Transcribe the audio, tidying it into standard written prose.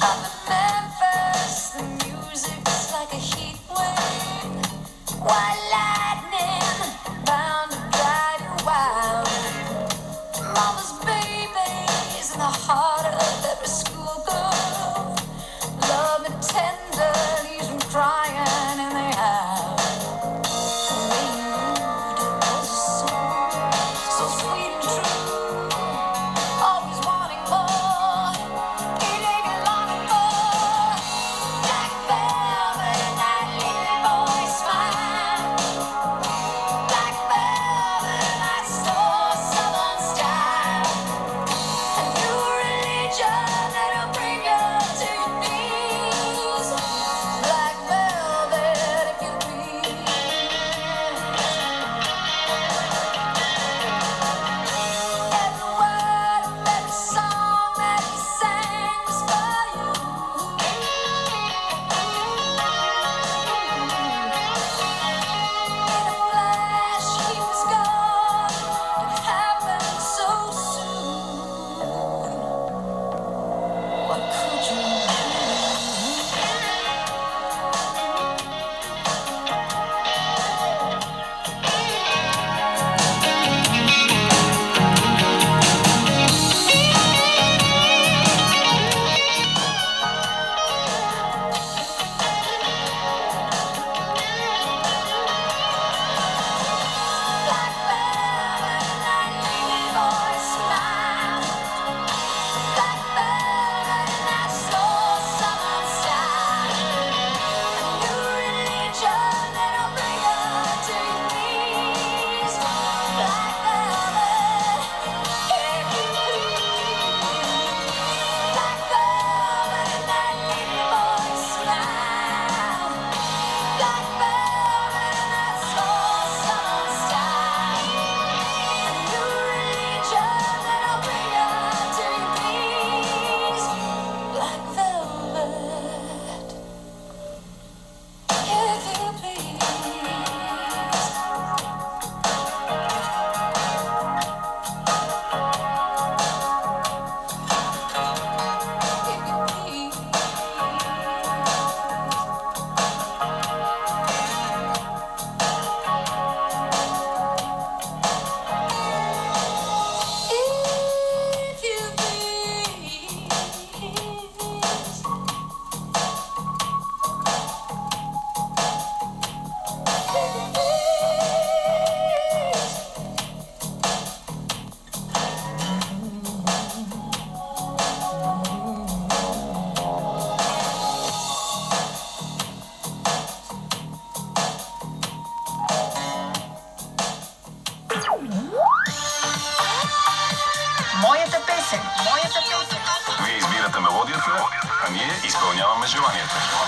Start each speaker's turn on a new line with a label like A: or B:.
A: I'm in Memphis, the music's like a heat wave. White lightning, bound to drive you wild. Mama's babies in the heart of every schoolgirl. Love me tender, leaves me crying in the house. So sweet and true, always wanting more. Can't take it long anymore. Black velvet and that little boy smile. Black velvet and that slow southern style. A new religion that'll bring you to your knees. Black velvet, if you please. Every word of every song that he sang was for you. In a flash, he was gone. It happened so soon. What could you do? Black velvet and that little boy smile. Black velvet and that slow southern style. A new religion that'll bring you to your knees. Black velvet, if you please. Black velvet and that little boy smile. Black velvet and that slow southern style. A new religion that'll bring you to your knees. Black velvet, if you please. If you please. If you please.
B: Моята песен, моята песен.
C: Вие избирате мелодията, а ние изпълняваме желанието.